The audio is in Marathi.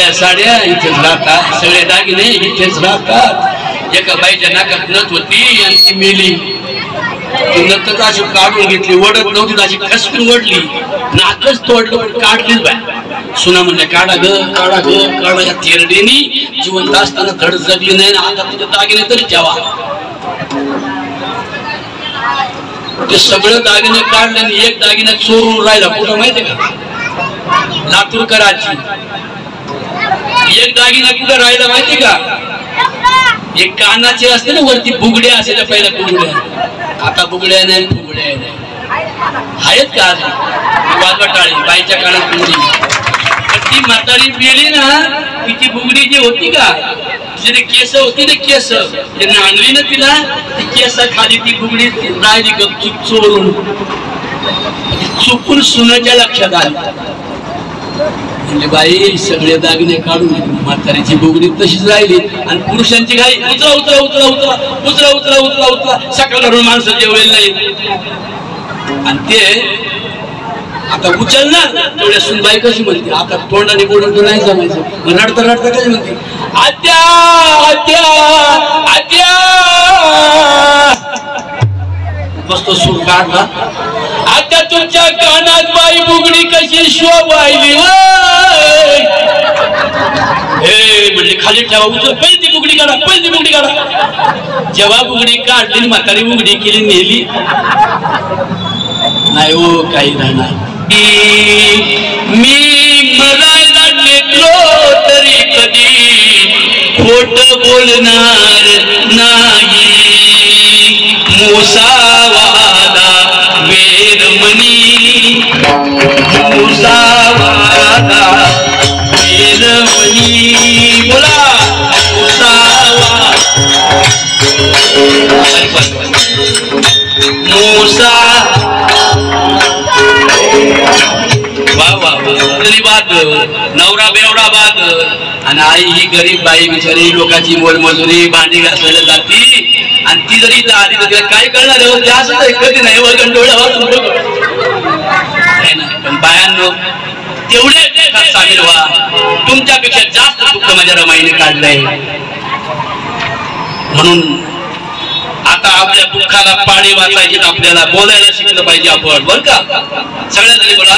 सगळ्या साड्या इथेच राहतात, सगळे दागिने इथेच राहतात. एका बाईच्या नाकात नथ होती आणि ती मेली. ती नथ अशी काढून घेतली, ओढत नव्हती, अशी खसकून ओढली, नाकच तोडलं पण काढलीच बाय. सुना म्हणल्या काढा ग काढा ग काढा. या तेरडीनी जिवंत असताना धड जगली नाही, आता तुझे दागिने तरी ठेवा. ते सगळं दागिने काढले आणि एक दागिना चोरून राहिला. कुठं माहितीये का? लातूरकराची एक दागिना कुठं राहिला माहितीये का? एक कानाचे असते ना वरती बुगड्या असे, पहिल्या बुगड्या, आता बुगड्या नाही फुगड्या नाही आहेत का? वाजवटाळी बाईच्या कानात बुगडी. ती म्हातारी गेली ना, तिची बुगडी जी होती का, तिचे केस होती ना, केस आणली ना तिला, ती केस खाली ती बुगडी राहिली गपचूप चोरून. चुकून सुनाच्या लक्षात आली. म्हणजे बाई सगळे दागिने काढून म्हातारीची बुगडी तशीच राहिली. आणि पुरुषांची घाई, उचला उचला उचला उचला उचला उचला उचला उचला. सकाळ माणसं जेवलेलं नाही. आणि ते आता उचलणार तेवढ्या सुनबाई कशी म्हणते, आता तोंडाने बोलून तर नाही जमायचं, मग रडता रडता कशी म्हणते, आत्या आत्या आत्या. मस्त सूर काढला. आता तुमच्या कानात बाई बुगडी कशी शोभायली हे म्हणजे खाली ठेवा, उचल पहिली ती बुगडी काढा, पहिली ती बुगडी काढा. जेव्हा बुगडी काढली, म्हातारी बुगडी केली, नेली नाही हो काही राहणार. मी मरायला टेकलो तरी कधी खोट बोलणार नाही. मुसावादा वेरमणी, मुसावादा वेरमणी. बोला मुसावा मुसा. वा वा गरीबात नवरा बेवडा बाद. आणि आई ही गरीब बाई बिचारी लोकांची मोलमजुरी भांडी घासायला जाती. आणि ती जरी इथं आली तर तिला काय करणार आहे? ते असं कधी नाही वगैरे डोळ्यावर ना. पण बायांनो तेवढे सामील व्हा. तुमच्यापेक्षा जास्त दुःख माझ्या रमाईने काढलंय. म्हणून आता आपल्या दुःखाला पाणी वाचायचे, आपल्याला बोलायला शिकलं पाहिजे आपण, बरं का? सगळ्या जणी बोला.